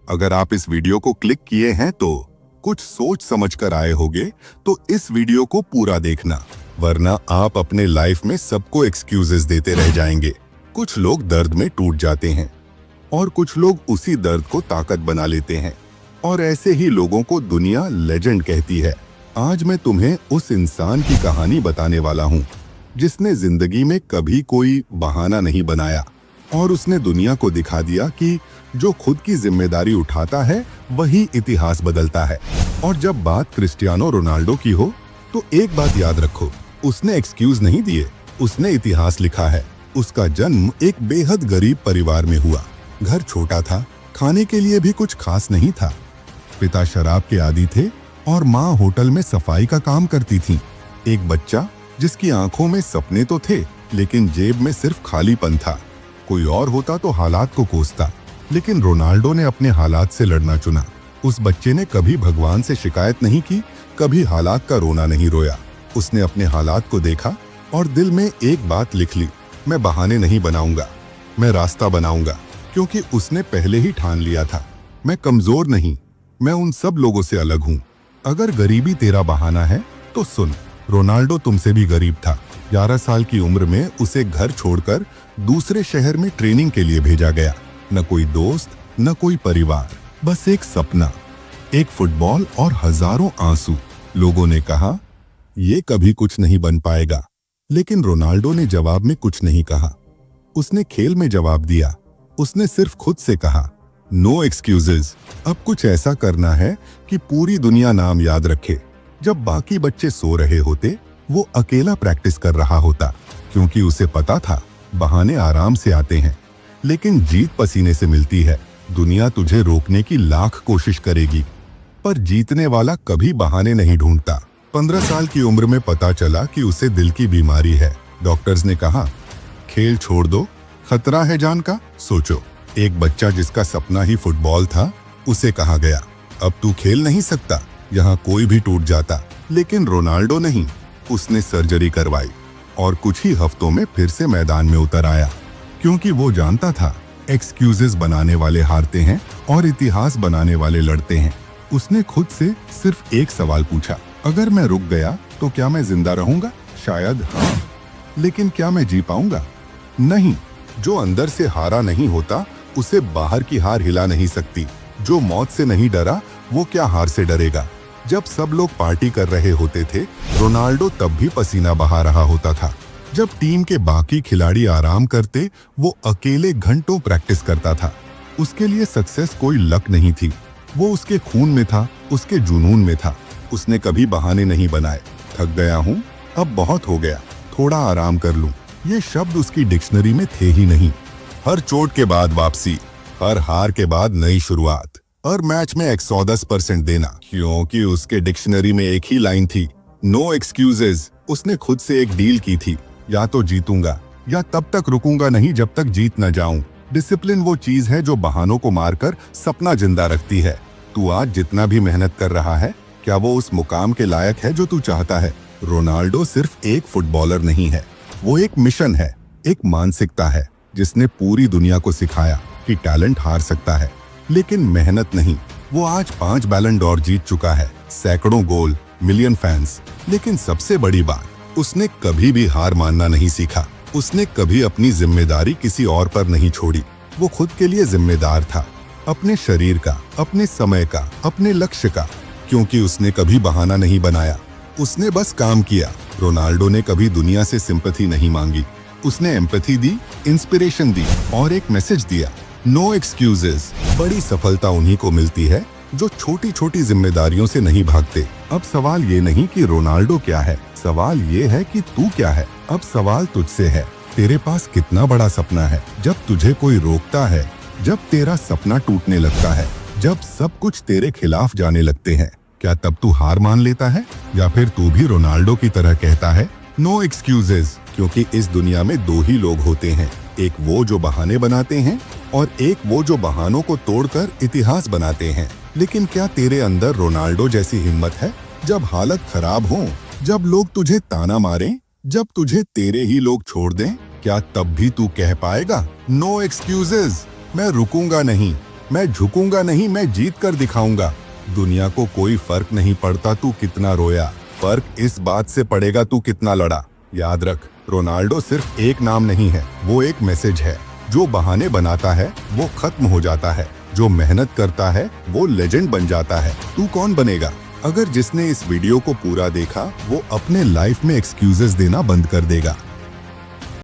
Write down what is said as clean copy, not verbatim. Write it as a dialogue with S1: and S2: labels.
S1: अगर आप इस वीडियो को क्लिक किए हैं तो कुछ सोच समझ कर आए होंगे, तो इस वीडियो को पूरा देखना, वरना आप अपने लाइफ में सबको एक्सक्यूजेस देते रह जाएंगे। कुछ लोग दर्द में टूट जाते हैं और कुछ लोग उसी दर्द को ताकत बना लेते हैं, और ऐसे ही लोगों को दुनिया लेजेंड कहती है। आज मैं तुम्हें उस इंसान की कहानी बताने वाला हूँ जिसने जिंदगी में कभी कोई बहाना नहीं बनाया और उसने दुनिया को दिखा दिया कि जो खुद की जिम्मेदारी उठाता है वही इतिहास बदलता है। और जब बात क्रिस्टियानो रोनाल्डो की हो तो एक बात याद रखो, उसने एक्सक्यूज नहीं दिए, उसने इतिहास लिखा है। उसका जन्म एक बेहद गरीब परिवार में हुआ। घर छोटा था, खाने के लिए भी कुछ खास नहीं था। पिता शराब के आदी थे और माँ होटल में सफाई का काम करती थी। एक बच्चा जिसकी आंखों में सपने तो थे लेकिन जेब में सिर्फ खालीपन था। कोई और होता तो हालात को कोसता, लेकिन रोनाल्डो ने अपने हालात से लड़ना चुना। उस बच्चे ने कभी भगवान से शिकायत नहीं की, कभी हालात का रोना नहीं रोया। उसने अपने हालात को देखा और दिल में एक बात लिख ली, मैं बहाने नहीं बनाऊंगा, मैं रास्ता बनाऊंगा। क्योंकि उसने पहले ही ठान लिया था, मैं कमजोर नहीं, मैं उन सब लोगों से अलग हूँ। अगर गरीबी तेरा बहाना है तो सुन, रोनाल्डो तुमसे भी गरीब था। 11 साल की उम्र में उसे घर छोड़कर दूसरे शहर में ट्रेनिंग के लिए भेजा गया। न कोई दोस्त, न कोई परिवार, बस एक सपना, एक फुटबॉल और हजारों आंसू। लोगों ने कहा ये कभी कुछ नहीं बन पाएगा, लेकिन रोनाल्डो ने जवाब में कुछ नहीं कहा। उसने खेल में जवाब दिया। उसने सिर्फ खुद से कहा, नो एक्सक्यूजेज। अब कुछ ऐसा करना है कि पूरी दुनिया नाम याद रखे। जब बाकी बच्चे सो रहे होते, वो अकेला प्रैक्टिस कर रहा होता, क्योंकि उसे पता था बहाने आराम से आते हैं लेकिन जीत पसीने से मिलती है। दुनिया तुझे रोकने की लाख कोशिश करेगी, पर जीतने वाला कभी बहाने नहीं ढूंढता। 15 साल की उम्र में पता चला कि उसे दिल की बीमारी है। डॉक्टर्स ने कहा खेल छोड़ दो, खतरा है जान का। सोचो, एक बच्चा जिसका सपना ही फुटबॉल था, उसे कहा गया अब तू खेल नहीं सकता। यहाँ कोई भी टूट जाता, लेकिन रोनाल्डो नहीं। उसने सर्जरी करवाई और कुछ ही हफ्तों में फिर से मैदान में उतर आया, क्योंकि वो जानता था एक्सक्यूजेस बनाने वाले हारते हैं और इतिहास बनाने वाले लड़ते हैं। उसने खुद से सिर्फ एक सवाल पूछा, अगर मैं रुक गया तो क्या मैं जिंदा रहूंगा? शायद हाँ, लेकिन क्या मैं जी पाऊंगा? नहीं। जो अंदर से हारा नहीं होता उसे बाहर की हार हिला नहीं सकती। जो मौत से नहीं डरा वो क्या हार से डरेगा? जब सब लोग पार्टी कर रहे होते थे, रोनाल्डो तब भी पसीना बहा रहा होता था। जब टीम के बाकी खिलाड़ी आराम करते, वो अकेले घंटों प्रैक्टिस करता था। उसके लिए सक्सेस कोई लक नहीं थी, वो उसके खून में था, उसके जुनून में था। उसने कभी बहाने नहीं बनाए। थक गया हूँ, अब बहुत हो गया, थोड़ा आराम कर लूं, ये शब्द उसकी डिक्शनरी में थे ही नहीं। हर चोट के बाद वापसी, हर हार के बाद नई शुरुआत, हर मैच में 110% देना, क्योंकि उसके डिक्शनरी में एक ही लाइन थी, नो एक्सक्यूजेज। उसने खुद से एक डील की थी, या तो जीतूंगा या तब तक रुकूंगा नहीं जब तक जीत न जाऊं। डिसिप्लिन वो चीज है जो बहानों को मारकर सपना जिंदा रखती है। तू आज जितना भी मेहनत कर रहा है, क्या वो उस मुकाम के लायक है जो तू चाहता है? रोनाल्डो सिर्फ एक फुटबॉलर नहीं है, वो एक मिशन है, एक मानसिकता है जिसने पूरी दुनिया को सिखाया कि टैलेंट हार सकता है लेकिन मेहनत नहीं। वो आज 5 बैलन डॉर जीत चुका है, सैकड़ों गोल, मिलियन फैंस। लेकिन सबसे बड़ी बात, उसने कभी भी हार मानना नहीं सीखा। उसने कभी अपनी जिम्मेदारी किसी और पर नहीं छोड़ी। वो खुद के लिए जिम्मेदार था, अपने शरीर का, अपने समय का, अपने लक्ष्य का। क्योंकि उसने कभी बहाना नहीं बनाया, उसने बस काम किया। रोनाल्डो ने कभी दुनिया से सिंपैथी नहीं मांगी, उसने एम्पैथी दी, इंस्पिरेशन दी और एक मैसेज दिया, नो एक्सक्यूजेस। बड़ी सफलता उन्हीं को मिलती है जो छोटी छोटी जिम्मेदारियों से नहीं भागते। अब सवाल ये नहीं कि रोनाल्डो क्या है, सवाल ये है कि तू क्या है। अब सवाल तुझसे है, तेरे पास कितना बड़ा सपना है? जब तुझे कोई रोकता है, जब तेरा सपना टूटने लगता है, जब सब कुछ तेरे खिलाफ जाने लगते हैं, क्या तब तू हार मान लेता है, या फिर तू भी रोनाल्डो की तरह कहता है नो एक्सक्यूजेज? क्योंकि इस दुनिया में दो ही लोग होते हैं, एक वो जो बहाने बनाते हैं और एक वो जो बहानों को तोड़कर इतिहास बनाते हैं। लेकिन क्या तेरे अंदर रोनाल्डो जैसी हिम्मत है? जब हालत खराब हो, जब लोग तुझे ताना मारें, जब तुझे तेरे ही लोग छोड़ दें, क्या तब भी तू कह पाएगा नो एक्सक्यूजेज? मैं रुकूंगा नहीं, मैं झुकूंगा नहीं, मैं जीत कर दिखाऊंगा। दुनिया को कोई फर्क नहीं पड़ता तू कितना रोया, फर्क इस बात से पड़ेगा तू कितना लड़ा। याद रख, रोनाल्डो सिर्फ एक नाम नहीं है, वो एक मैसेज है। जो बहाने बनाता है वो खत्म हो जाता है, जो मेहनत करता है वो लेजेंड बन जाता है। तू कौन बनेगा? अगर जिसने इस वीडियो को पूरा देखा वो अपने लाइफ में एक्सक्यूजेस देना बंद कर देगा।